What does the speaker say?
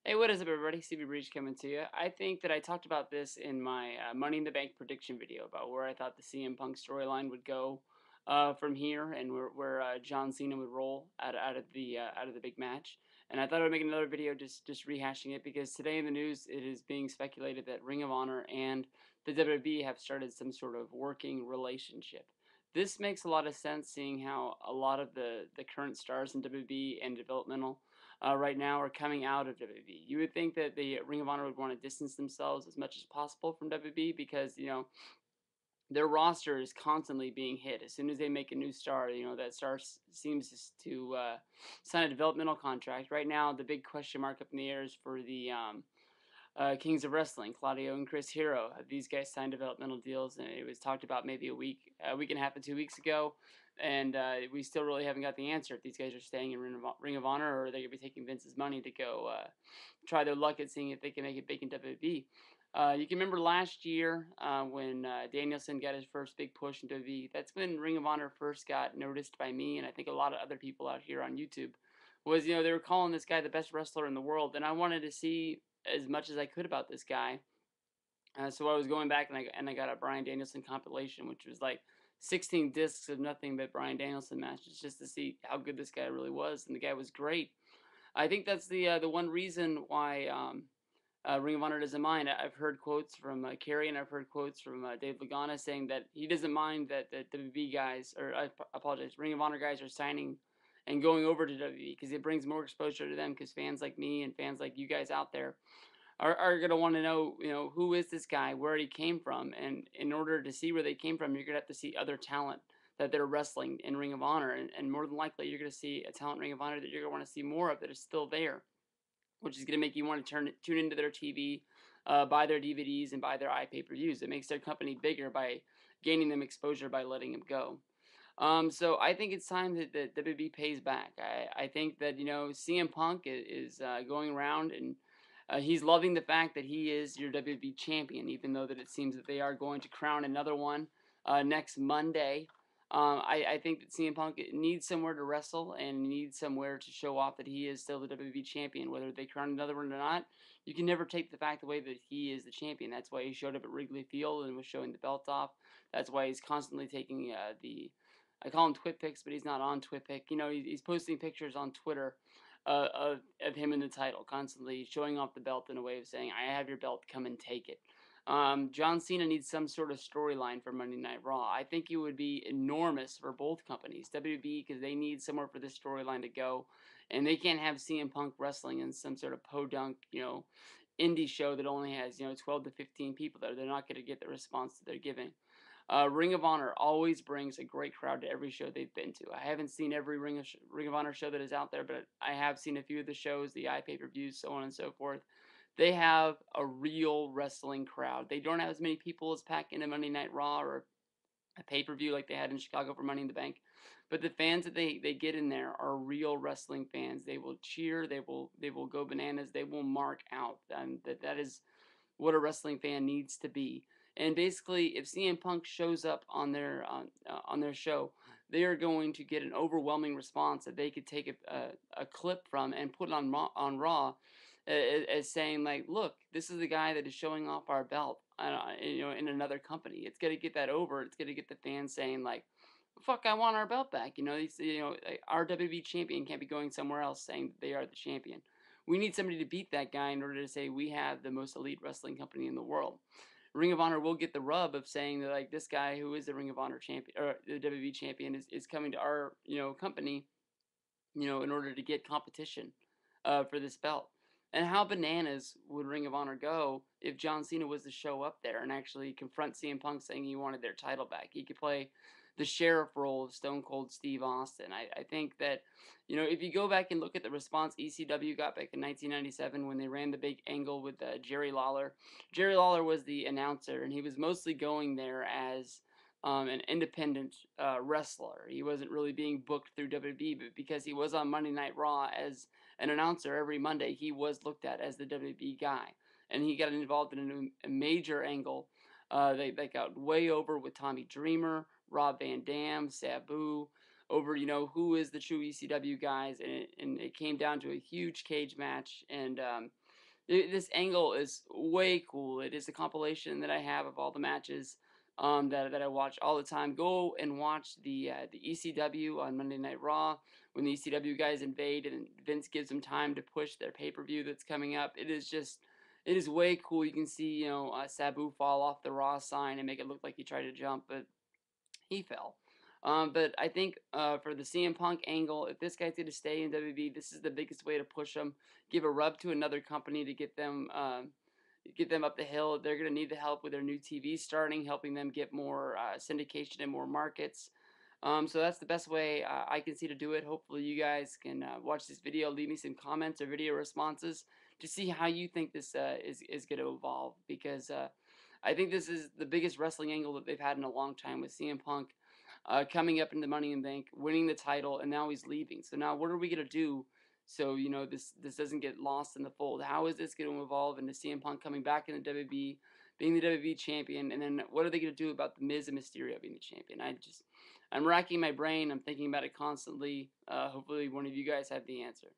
Hey, what is up, everybody? steviebreech coming to you. I think that I talked about this in my Money in the Bank prediction video about where I thought the CM Punk storyline would go from here, and where John Cena would roll out of the big match. And I thought I would make another video just rehashing it because today in the news it is being speculated that Ring of Honor and the WWE have started some sort of working relationship. This makes a lot of sense, seeing how a lot of the current stars in WWE and developmental right now are coming out of WWE. You would think that the Ring of Honor would want to distance themselves as much as possible from WWE because, their roster is constantly being hit. As soon as they make a new star, that star seems to sign a developmental contract. Right now, the big question mark up in the air is for the Kings of Wrestling, Claudio and Chris Hero. These guys signed developmental deals, and it was talked about maybe a week and a half to 2 weeks ago, and we still really haven't got the answer if these guys are staying in Ring of Honor or are they going to be taking Vince's money to go try their luck at seeing if they can make it big in WWE. You can remember last year when Danielson got his first big push in WWE. That's when Ring of Honor first got noticed by me, and I think a lot of other people out here on YouTube. They were calling this guy the best wrestler in the world, and I wanted to see as much as I could about this guy. So I was going back and I got a Brian Danielson compilation, which was like 16 discs of nothing but Brian Danielson matches, just to see how good this guy really was, and the guy was great. I think that's the one reason why Ring of Honor doesn't mind. I've heard quotes from Kerry, and I've heard quotes from Dave Lagana saying that he doesn't mind that the WB guys, or I apologize, Ring of Honor guys are signing and going over to WWE because it brings more exposure to them. Because fans like me and fans like you guys out there are going to want to know, who is this guy, where he came from, and in order to see where they came from, you're going to have to see other talent that they're wrestling in Ring of Honor, and more than likely, you're going to see a talent in Ring of Honor that you're going to want to see more of that is still there, which is going to make you want to tune into their TV, buy their DVDs, and buy their iPay-per-views. It makes their company bigger by gaining them exposure by letting them go. So I think it's time that WB pays back. I think that CM Punk is going around and he's loving the fact that he is your WWE champion, even though that it seems that they are going to crown another one next Monday. I think that CM Punk needs somewhere to wrestle and needs somewhere to show off that he is still the WWE champion. Whether they crown another one or not, you can never take the fact away that he is the champion. That's why he showed up at Wrigley Field and was showing the belt off. That's why he's constantly taking I call him Twit Pics, but he's not on TwitPic. He's posting pictures on Twitter of him in the title, constantly showing off the belt in a way of saying, I have your belt, come and take it. John Cena needs some sort of storyline for Monday Night Raw. I think it would be enormous for both companies, WWE, because they need somewhere for this storyline to go, and they can't have CM Punk wrestling in some sort of podunk, indie show that only has 12 to 15 people there. They're not going to get the response that they're giving. Ring of Honor always brings a great crowd to every show they've been to. I haven't seen every Ring of Honor show that is out there, but I have seen a few of the shows, the iPay-per-views, so on and so forth. They have a real wrestling crowd. They don't have as many people as pack into Monday Night Raw or a pay-per-view like they had in Chicago for Money in the Bank. But the fans that they get in there are real wrestling fans. They will cheer. They will go bananas. They will mark out. And that is what a wrestling fan needs to be. And basically, if CM Punk shows up on their show, they are going to get an overwhelming response that they could take a clip from and put it on Raw, as saying like, look, this is the guy that is showing off our belt, in another company. It's gonna get that over. It's gonna get the fans saying like, fuck, I want our belt back. Our WWE champion can't be going somewhere else saying that they are the champion. We need somebody to beat that guy in order to say we have the most elite wrestling company in the world. Ring of Honor will get the rub of saying that like this guy who is the Ring of Honor champion or the WWE champion is coming to our company, in order to get competition for this belt. And how bananas would Ring of Honor go if John Cena was to show up there and actually confront CM Punk saying he wanted their title back? He could play the sheriff role of Stone Cold Steve Austin. I think that, if you go back and look at the response ECW got back in 1997 when they ran the big angle with Jerry Lawler. Jerry Lawler was the announcer, and he was mostly going there as an independent wrestler. He wasn't really being booked through WWE, but because he was on Monday Night Raw as an announcer every Monday, he was looked at as the WWE guy. And he got involved in a major angle. They got way over with Tommy Dreamer, Rob Van Dam, Sabu, over, who is the true ECW guys. And it came down to a huge cage match. And This angle is way cool. It is a compilation that I have of all the matches that I watch all the time. Go and watch the ECW on Monday Night Raw when the ECW guys invade and Vince gives them time to push their pay-per-view that's coming up. It is way cool. You can see Sabu fall off the Raw sign and make it look like he tried to jump, but he fell. But I think for the CM Punk angle, if this guy's going to stay in WWE, this is the biggest way to push him. Give a rub to another company to get them up the hill. They're going to need the help with their new TV starting, helping them get more syndication in more markets. So that's the best way I can see to do it. Hopefully, you guys can watch this video, leave me some comments or video responses to see how you think this is going to evolve, because I think this is the biggest wrestling angle that they've had in a long time, with CM Punk coming up into Money in the Bank, winning the title, and now he's leaving. So now what are we going to do so this doesn't get lost in the fold? How is this going to evolve into CM Punk coming back in the WWE, being the WWE champion, and then what are they going to do about the Miz and Mysterio being the champion? I'm racking my brain. I'm thinking about it constantly. Hopefully one of you guys have the answer.